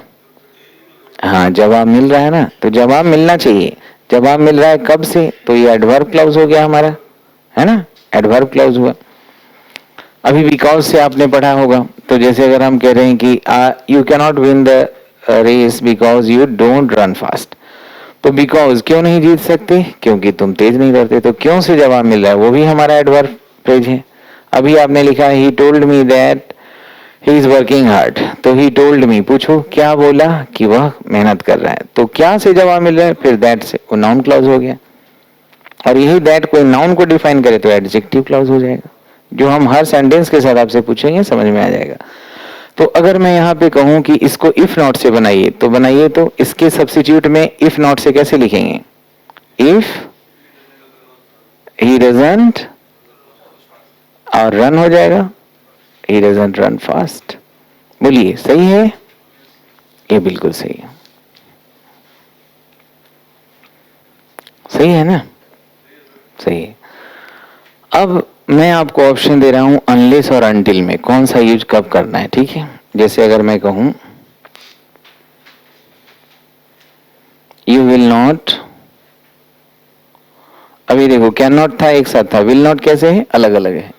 हाँ, जवाब मिल रहा है ना, तो जवाब मिलना चाहिए। जवाब मिल रहा है कब से, तो ये एडवर्ब क्लाउज हो गया हमारा, है ना, एडवर्ब क्लाउज हुआ। अभी बिकॉज से आपने पढ़ा होगा, तो जैसे अगर हम कह रहे हैं कि you can not win the race because you don't run fast, तो बिकॉज क्यों नहीं जीत सकते, क्योंकि तुम तेज नहीं दौड़ते। तो क्यों से जवाब मिल रहा है, वो भी हमारा एडवर्ब फ्रेज है। अभी आपने लिखा he told me that he is working hard, तो ही टोल्ड मी, पूछो क्या बोला, कि वह मेहनत कर रहा है। तो क्या से जवाब मिल रहा है, फिर दैट से, वो नाउन क्लॉज हो गया। और यही दैट कोई नाउन को डिफाइन करे तो एडजेक्टिव क्लॉज हो जाएगा, जो हम हर सेंटेंस के साथ आपसे पूछेंगे, समझ में आ जाएगा। तो अगर मैं यहाँ पे कहूं कि इसको इफ नॉट से बनाइए, तो बनाइए, तो इसके सब्स्टिट्यूट में इफ नॉट से कैसे लिखेंगे? इफ ही डजंट, और रन हो जाएगा, ही डजंट रन फास्ट। बोलिए सही है? ये बिल्कुल सही है, सही है ना? सही है। अब मैं आपको ऑप्शन दे रहा हूं अनलेस और अनटिल में कौन सा यूज कब करना है, ठीक है? जैसे अगर मैं कहूं यू विल नॉट, अभी देखो कैन नॉट था एक साथ था, विल नॉट कैसे है? अलग अलग है।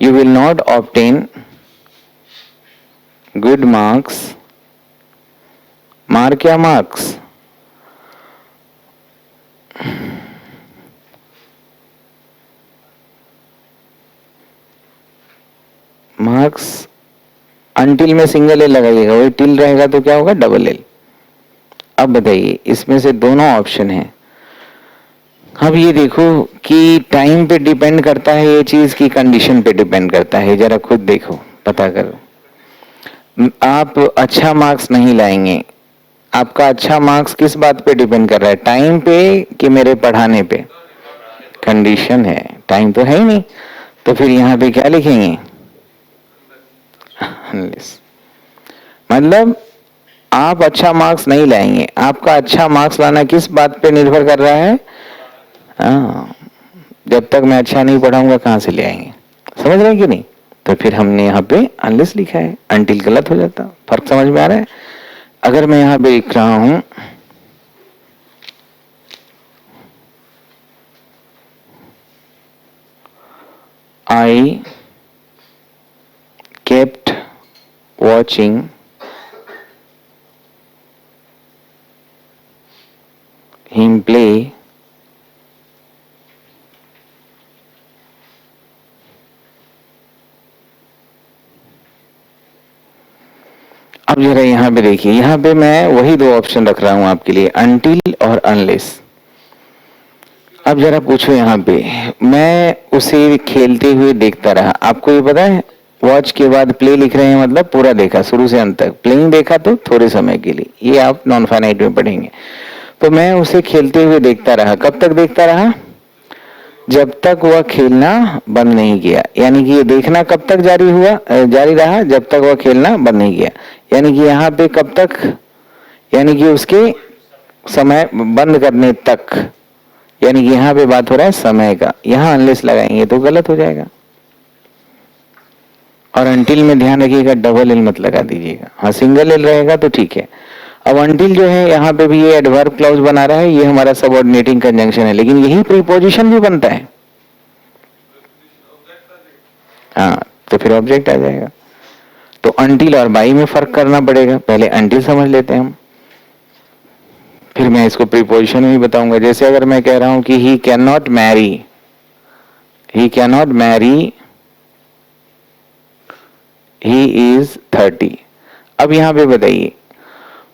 You will not obtain good marks, mark या मार्क्स, मार्क्स अनटिल में सिंगल एल लगाइएगा, वही टिल रहेगा तो क्या होगा? Double L. अब बताइए इसमें से दोनों ऑप्शन है। अब ये देखो कि टाइम पे डिपेंड करता है ये चीज की कंडीशन पे डिपेंड करता है, जरा खुद देखो, पता करो। आप अच्छा मार्क्स नहीं लाएंगे, आपका अच्छा मार्क्स किस बात पे डिपेंड कर रहा है? टाइम पे कि मेरे पढ़ाने पे? कंडीशन है, टाइम तो है ही नहीं, तो फिर यहाँ पे क्या लिखेंगे? मतलब आप अच्छा मार्क्स नहीं लाएंगे, आपका अच्छा मार्क्स लाना किस बात पे निर्भर कर रहा है? हाँ, जब तक मैं अच्छा नहीं पढ़ाऊंगा कहां से ले आएंगे? समझ रहे हैं कि नहीं? तो फिर हमने यहाँ पे अनलेस लिखा है, अनटिल गलत हो जाता। फर्क समझ में आ रहा है? अगर मैं यहाँ पे लिख रहा हूं आई kept watching him play अब जरा यहाँ पे देखिए, यहाँ पे मैं वही दो ऑप्शन रख रहा हूं आपके लिए, अनटिल और अनलेस। अब जरा पूछो यहाँ पे, मैं उसे खेलते हुए देखता रहा, आपको ये पता है वॉच के बाद प्ले लिख रहे हैं, मतलब पूरा देखा शुरू से अंत तक, प्लेइंग देखा तो थोड़े समय के लिए, ये आप नॉन फाइनाइट में पढ़ेंगे। तो मैं उसे खेलते हुए देखता रहा, कब तक देखता रहा? जब तक वह खेलना बंद नहीं किया, यानी कि ये देखना कब तक जारी हुआ, जारी रहा? जब तक वह खेलना बंद नहीं किया। यानी कि यहाँ पे कब तक, यानी कि उसके समय बंद करने तक, यानी कि यहाँ पे बात हो रहा है समय का, यहाँ अनलेस लगाएंगे तो गलत हो जाएगा। और अनटिल में ध्यान रखिएगा डबल एल मत लगा दीजिएगा, हाँ सिंगल एल रहेगा तो ठीक है। अब अनटिल जो है यहाँ पे भी ये एडवर्ब क्लॉज बना रहा है, ये हमारा सबऑर्डिनेटिंग कंजंक्शन है, लेकिन यही प्रीपोजिशन भी बनता है। हाँ, तो फिर ऑब्जेक्ट आ जाएगा। तो अनटिल और बाई में फर्क करना पड़ेगा, पहले अनटिल समझ लेते हैं हम, फिर मैं इसको प्रीपोजिशन में ही बताऊंगा। जैसे अगर मैं कह रहा हूं कि ही can not marry, he can not marry, he is 30। अब यहां पे बताइए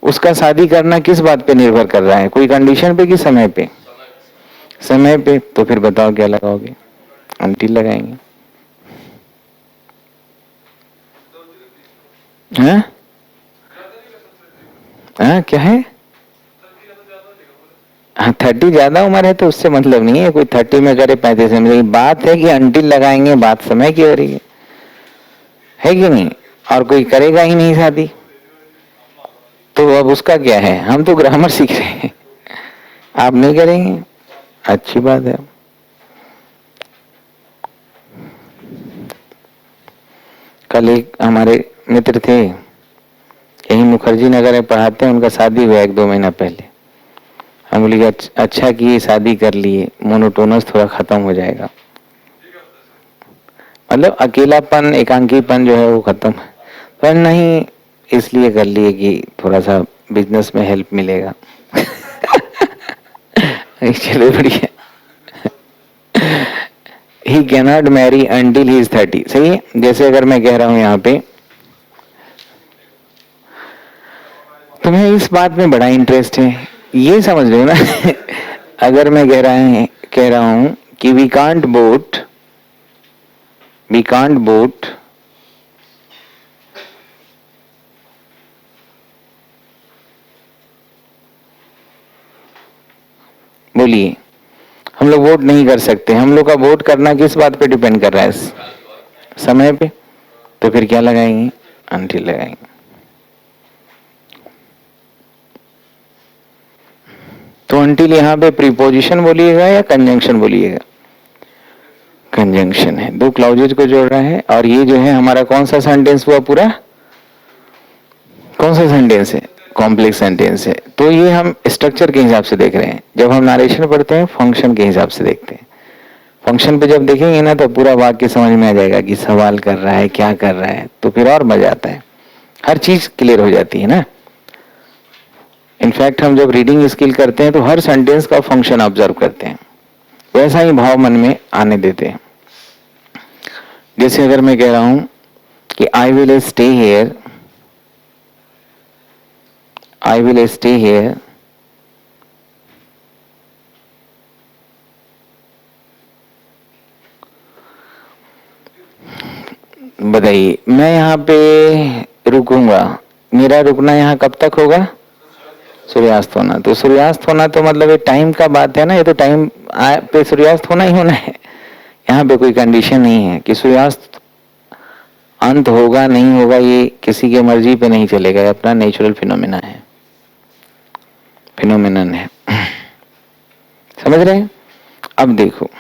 उसका शादी करना किस बात पे निर्भर कर रहा है? कोई कंडीशन पे कि समय पे? समय पे। तो फिर बताओ क्या लगाओगे? अनटिल लगाएंगे। हाँ हाँ, क्या है? हाँ 30 ज्यादा उम्र है तो उससे मतलब नहीं है, कोई 30 में करे 35 में, बात है कि अनटिल लगाएंगे, बात समय की हो रही है कि नहीं? और कोई करेगा ही नहीं शादी, तो अब उसका क्या है? हम तो ग्रामर सीख रहे हैं, आप नहीं करेंगे, अच्छी बात है। कल एक हमारे मित्र थे यही मुखर्जी नगर में पढ़ाते हैं, उनका शादी हुआ 1-2 महीना पहले। हम बोले अच्छा कि शादी कर लिए, मोनोटोनस थोड़ा खत्म हो जाएगा, मतलब अकेलापन एकांकीपन जो है वो खत्म। पर नहीं, इसलिए कर लिए कि थोड़ा सा बिजनेस में हेल्प मिलेगा। चलो बढ़िया। He cannot marry until he is 30, सही है। जैसे अगर मैं कह रहा हूं यहाँ पे, तुम्हें इस बात में बड़ा इंटरेस्ट है, ये समझ लो ना। अगर मैं कह रहा हूं कि वी कांट बोट बोलिए, हम लोग वोट नहीं कर सकते। हम लोग का वोट करना किस बात पे डिपेंड कर रहा है? समय पे। तो फिर क्या लगाएंगे? अनटिल लगाएंगे। तो अनटिल यहां पे प्रीपोजिशन बोलिएगा या कंजंक्शन बोलिएगा? कंजंक्शन है, दो क्लाउजेज को जोड़ रहा है। और ये जो है हमारा कौन सा सेंटेंस हुआ पूरा? कौन सा सेंटेंस है? कॉम्प्लेक्स सेंटेंस है। तो ये हम स्ट्रक्चर के हिसाब से देख रहे हैं। जब हम नारेशन पढ़ते हैं फंक्शन के हिसाब से देखते हैं। फंक्शन पे जब देखेंगे ना तो पूरा वाक्य समझ में आ जाएगा कि सवाल कर रहा है, क्या कर रहा है, तो फिर और मजा आता है, हर चीज क्लियर हो जाती है ना। इनफैक्ट हम जब रीडिंग स्किल करते हैं तो हर सेंटेंस का फंक्शन ऑब्जर्व करते हैं, वैसा ही भाव मन में आने देते हैं। जैसे अगर मैं कह रहा हूं कि I will stay here, I will stay here, बताइए, मैं यहाँ पे रुकूंगा। मेरा रुकना यहाँ कब तक होगा? सूर्यास्त होना। तो सूर्यास्त होना तो मतलब ये टाइम का बात है ना, ये तो टाइम पे सूर्यास्त होना ही होना है। यहाँ पे कोई कंडीशन नहीं है कि सूर्यास्त अंत होगा नहीं होगा, ये किसी के मर्जी पे नहीं चलेगा, ये अपना नेचुरल फिनोमेना है, फिनोमेनन है। समझ रहे हैं? अब देखो,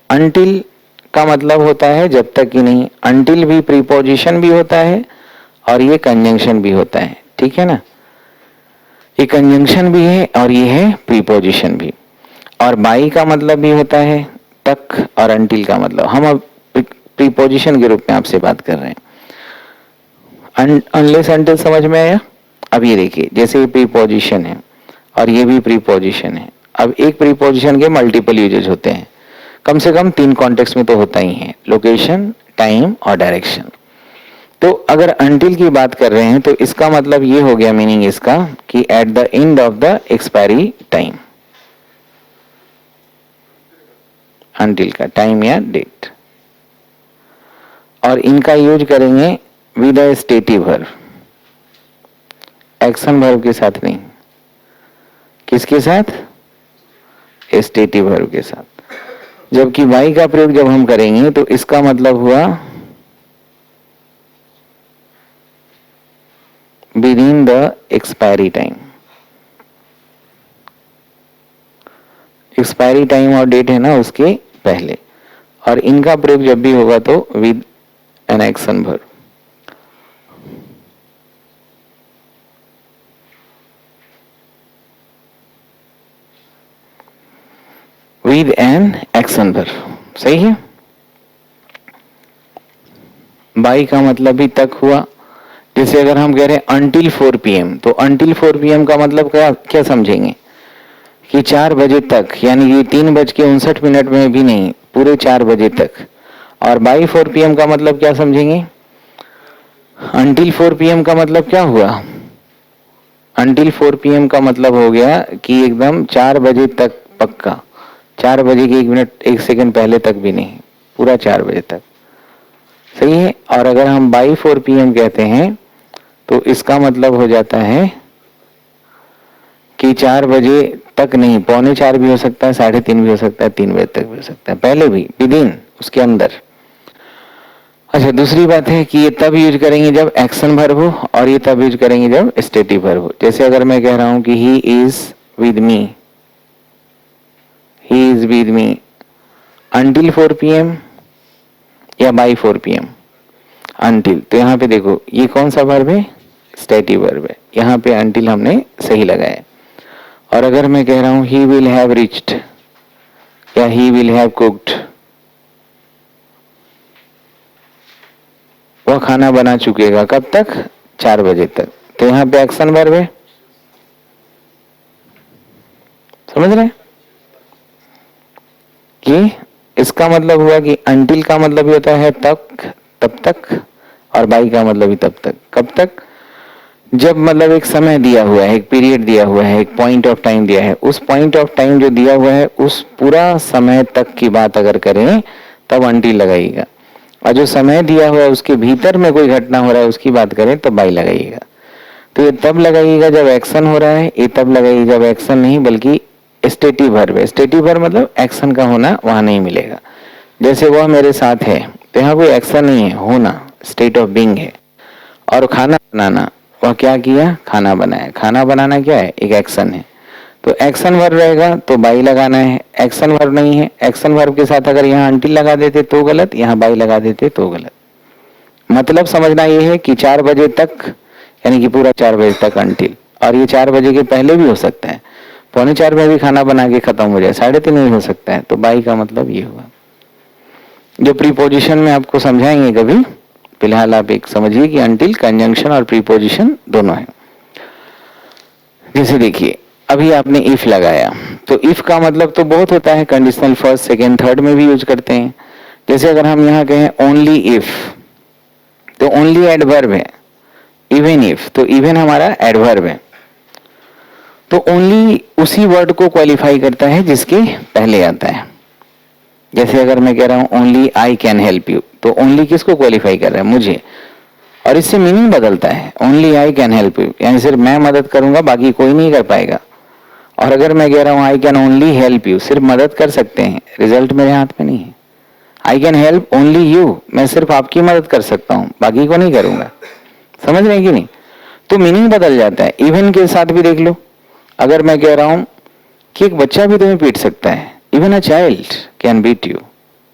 अनटिल का मतलब होता है जब तक कि नहीं। अनटिल भी प्रीपोजिशन भी होता है और ये कंजंक्शन भी होता है, ठीक है ना। ये कंजंक्शन भी है और ये है प्रीपोजिशन भी। और बाई का मतलब भी होता है तक, और अनटिल का मतलब, हम अब प्रीपोजिशन के रूप में आपसे बात कर रहे हैं। अनलेस अनटिल समझ में आया? अब ये देखिए, जैसे ये प्रीपोजिशन है और ये भी प्रीपोजिशन है। अब एक प्रीपोजिशन के मल्टीपल यूजेज होते हैं, कम से कम 3 कॉन्टेक्स्ट में तो होता ही है, लोकेशन, टाइम और डायरेक्शन। तो अगर अनटिल की बात कर रहे हैं तो इसका मतलब ये हो गया, मीनिंग इसका कि at the end of the expiry time, until का टाइम या डेट। और इनका यूज करेंगे with a stative verb, action verb के साथ नहीं। किसके साथ? स्टेटिव वर्ब के साथ। जबकि वाई का प्रयोग जब हम करेंगे तो इसका मतलब हुआ with in the expiry time. Expiry time और डेट है ना उसके पहले। और इनका प्रयोग जब भी होगा तो with an action verb. With an action verb, सही है। बाई का मतलब भी तक हुआ। जैसे अगर हम कह रहे हैं until 4 PM, तो until 4 PM का मतलब क्या क्या समझेंगे? कि 4 बजे तक, यानी कि 3:59 में भी नहीं, पूरे 4 बजे तक। और by 4 PM का मतलब क्या समझेंगे? until 4 PM का मतलब क्या हुआ? until 4 PM का मतलब हो गया कि एकदम 4 बजे तक पक्का, 4 बजे के 1 मिनट 1 सेकंड पहले तक भी नहीं, पूरा 4 बजे तक, सही है। और अगर हम by 4 PM कहते हैं तो इसका मतलब हो जाता है कि 4 बजे तक नहीं, 3:45 भी हो सकता है, 3:30 भी हो सकता है, 3 बजे तक भी हो सकता है, पहले भी, विदिन, उसके अंदर। अच्छा, दूसरी बात है कि ये तब यूज करेंगे जब एक्शन वर्ब हो, और ये तब यूज करेंगे जब स्टेटिव वर्ब हो। जैसे अगर मैं कह रहा हूं कि he is with me, he is with me until 4 PM या बाई 4 PM? अंटिल। तो यहाँ पे देखो ये कौन सा वर्ब है? स्टेटिव वर्ब है। यहाँ पे अंटिल हमने सही लगाया। और अगर मैं कह रहा हूं ही विल हैव रिच्ड या ही विल हैव कुक्ड, वह खाना बना चुकेगा, कब तक? 4 बजे तक। तो यहाँ पे एक्शन वर्ब है, समझ रहे हैं? कि इसका मतलब हुआ कि अंटिल का मतलब भी होता है तक, तब तक, और बाई का मतलब भी तब तक, कब तक? जब मतलब एक समय दिया हुआ है, एक पीरियड दिया हुआ है, एक पॉइंट ऑफ टाइम दिया है, उस पॉइंट ऑफ टाइम जो दिया हुआ है उस पूरा समय तक की बात अगर करें तब अंटिल लगाइएगा। और जो समय दिया हुआ है उसके भीतर में कोई घटना हो रहा है उसकी बात करें तब बाई लगाइएगा। तो ये तब लगाइएगा जब एक्शन हो रहा है, ये तब लगाइएगा जब एक्शन नहीं बल्कि स्टेटिव वर्ब है। स्टेटिव वर्ब मतलब एक्शन का होना वहां नहीं मिलेगा। जैसे वह मेरे साथ है, तो यहाँ कोई एक्शन नहीं है, होना स्टेट ऑफ बीइंग है। और खाना बनाना, वह क्या किया, खाना बनाया। खाना बनाना क्या है, एक एक्शन है। तो एक्शन वर्ब रहेगा तो बाई लगाना है। एक्शन वर्ब नहीं है, एक्शन वर्ब के साथ अगर यहाँ अंटिल लगा देते तो गलत, यहाँ बाई लगा देते तो गलत। मतलब समझना ये है कि 4 बजे तक, यानी कि पूरा 4 बजे तक अंटिल, और ये 4 बजे के पहले भी हो सकता है, 3:45 में भी खाना बना के खत्म हो जाए, 3:30 में भी हो सकता है। तो बाई का मतलब ये हुआ। जो प्रीपोजिशन में आपको समझाएंगे कभी, फिलहाल आप एक समझिए कि अंटिल कंजंक्शन और प्रीपोजिशन दोनों है। जैसे देखिए अभी आपने इफ लगाया, तो इफ का मतलब तो बहुत होता है, कंडीशनल फर्स्ट सेकेंड थर्ड में भी यूज करते हैं। जैसे अगर हम यहाँ कहें ओनली इफ, तो ओनली एडवर्ब है। इवन इफ, तो इवन हमारा एडवर्ब है। तो ओनली उसी वर्ड को क्वालिफाई करता है जिसके पहले आता है। जैसे अगर मैं कह रहा हूं only I can help you, तो ओनली किसको क्वालिफाई कर रहा है, मुझे। और इससे मीनिंग बदलता है, only I can help you यानी सिर्फ मैं मदद करूंगा, बाकी कोई नहीं कर पाएगा। और अगर मैं कह रहा हूं I can only help you, सिर्फ मदद कर सकते हैं, रिजल्ट मेरे हाथ में नहीं है। I can help only you, मैं सिर्फ आपकी मदद कर सकता हूं, बाकी को नहीं करूंगा। समझ रहे हैं कि नहीं? तो मीनिंग बदल जाता है। इवन के साथ भी देख लो, अगर मैं कह रहा हूं कि एक बच्चा भी तुम्हें पीट सकता है, even a child can beat you,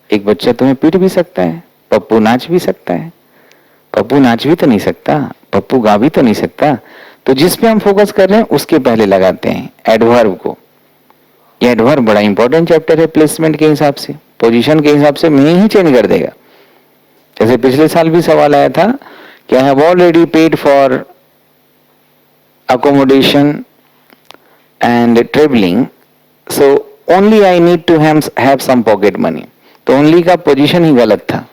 एक बच्चा तुम्हें पीट भी सकता है, पप्पू नाच भी सकता है। पप्पू नाच भी तो नहीं सकता, पप्पू गा भी तो नहीं सकता। तो जिस पे हम फोकस कर रहे हैं उसके पहले लगाते हैं एडवर्ब को। ये एडवर्ब बड़ा इंपॉर्टेंट चैप्टर है प्लेसमेंट के हिसाब से, पोजीशन के हिसाब से मीनिंग ही चेंज कर देगा। जैसे पिछले साल भी सवाल आया था कि I have already paid for accommodation and travelling, so only I need to have some pocket money. तो ओनली का पोजीशन ही गलत था।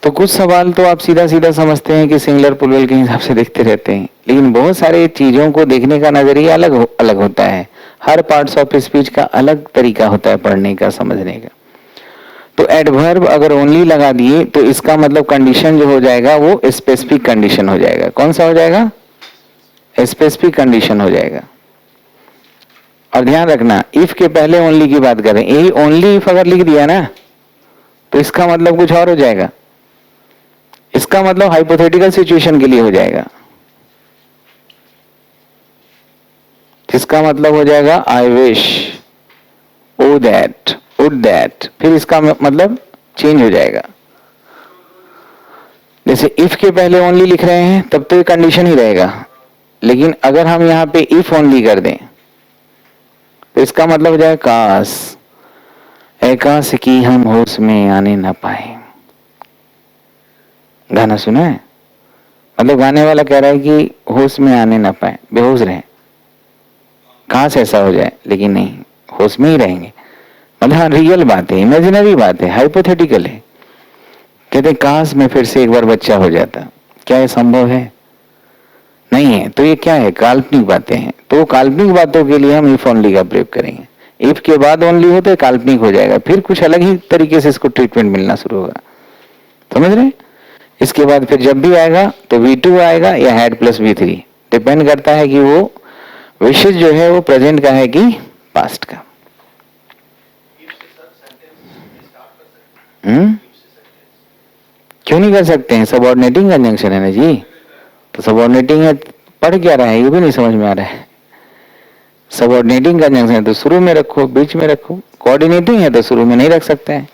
तो कुछ सवाल तो आप सीधा सीधा समझते हैं कि सिंगुलर प्लूरल के हिसाब से देखते रहते हैं, लेकिन बहुत सारे चीजों को देखने का नजरिया अलग होता है। हर पार्ट्स ऑफ स्पीच का अलग तरीका होता है पढ़ने का, समझने का। तो एडवर्ब अगर ओनली लगा दिए तो इसका मतलब कंडीशन जो हो जाएगा वो स्पेसिफिक कंडीशन हो जाएगा। कौन सा हो जाएगा? स्पेसिफिक कंडीशन हो जाएगा। और ध्यान रखना, इफ के पहले ओनली की बात करें, यही ओनली इफ अगर लिख दिया ना तो इसका मतलब कुछ और हो जाएगा। इसका मतलब हाइपोथेटिकल सिचुएशन के लिए हो जाएगा, इसका मतलब हो जाएगा I wish, O that, would that, फिर इसका मतलब चेंज हो जाएगा। जैसे इफ के पहले ओनली लिख रहे हैं तब तो ये कंडीशन ही रहेगा, लेकिन अगर हम यहां पे इफ ओनली कर दें तो इसका मतलब हो जाएगा काश, काश कि हम होश में आने ना पाए। गाना सुना है? मतलब गाने वाला कह रहा है कि होश में आने ना पाए, बेहोश रहे, काश ऐसा हो जाए, लेकिन नहीं, होश में ही रहेंगे। मतलब हाँ, रियल बात है, इमेजिनरी बात है, हाइपोथेटिकल है। कहते हैं काश में फिर से एक बार बच्चा हो जाता, क्या ये संभव है? नहीं है। तो ये क्या है? काल्पनिक बातें हैं। तो काल्पनिक बातों के लिए हम इफ ओनली का प्रयोग करेंगे। इफ के बाद ओनली हो तो काल्पनिक हो जाएगा, फिर कुछ अलग ही तरीके से इसको ट्रीटमेंट मिलना शुरू होगा। समझ रहे? इसके बाद फिर जब भी आएगा तो V2 आएगा या हैड प्लस V3, डिपेंड करता है कि वो विशेष जो है वो प्रेजेंट का है कि पास्ट का। क्यों नहीं कर सकते हैं? सबऑर्डिनेटिंग कंजंक्शन है ना जी। तो सबऑर्डिनेटिंग है, पढ़ क्या रहा है ये भी नहीं समझ में आ रहा है। सबऑर्डिनेटिंग कंजंक्शन है तो शुरू में रखो, बीच में रखो। कोऑर्डिनेटिंग है तो शुरू में नहीं रख सकते हैं।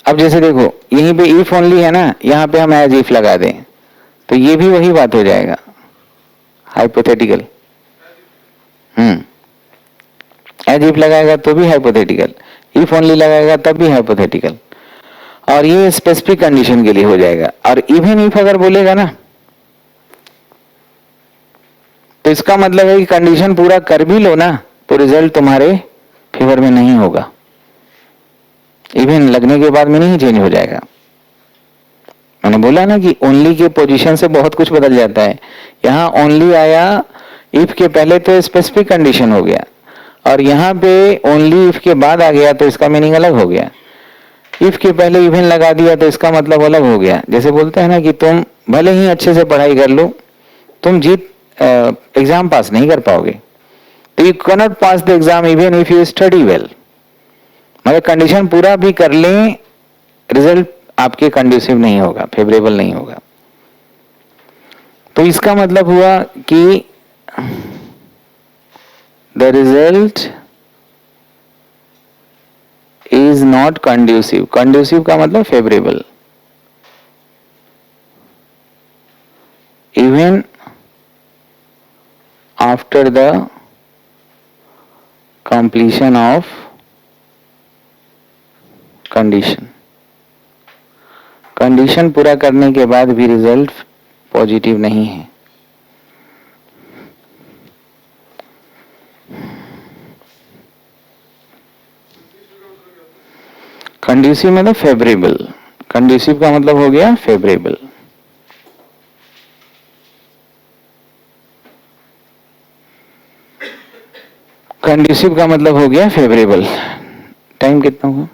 अब जैसे देखो यहीं पे इफ ओनली है ना, यहाँ पे हम एज इफ लगा दें तो ये भी वही बात हो जाएगा, हाइपोथेटिकल। एज इफ लगाएगा तो भी हाइपोथेटिकल, इफ ओनली लगाएगा तब भी हाइपोथेटिकल। और ये स्पेसिफिक कंडीशन के लिए हो जाएगा। और इवन इफ अगर बोलेगा ना तो इसका मतलब है कि कंडीशन पूरा कर भी लो ना तो रिजल्ट तुम्हारे फेवर में नहीं होगा। इवन लगने के बाद में नहीं चेंज हो जाएगा। मैंने बोला ना कि ओनली के पोजीशन से बहुत कुछ बदल जाता है। यहाँ ओनली आया, इफ के पहले तो स्पेसिफिक कंडीशन हो गया, और यहाँ पे ओनली इफ के बाद आ गया तो इसका मीनिंग अलग हो गया। इफ के पहले इवन लगा दिया तो इसका मतलब अलग हो गया। जैसे बोलते हैं ना कि तुम भले ही अच्छे से पढ़ाई कर लो, तुम एग्जाम पास नहीं कर पाओगे। तो you can not pass the exam even if you study well. मगर कंडीशन पूरा भी कर लें, रिजल्ट आपके कंड्यूसिव नहीं होगा, फेवरेबल नहीं होगा। तो इसका मतलब हुआ कि the result is not conducive. Conducive का मतलब favourable. Even after the completion of condition, condition पूरा करने के बाद भी रिजल्ट पॉजिटिव नहीं है। कंड्यूसिव मतलब फेवरेबल, कंड्यूसिव का मतलब हो गया फेवरेबल। कंड्यूसिव का मतलब हो गया फेवरेबल। टाइम कितना हुआ?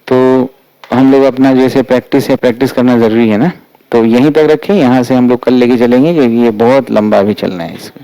तो हम लोग अपना जैसे प्रैक्टिस है, प्रैक्टिस करना जरूरी है ना, तो यहीं तक रखें, यहां से हम लोग कल लेके चलेंगे क्योंकि ये बहुत लंबा भी चलना है इसमें।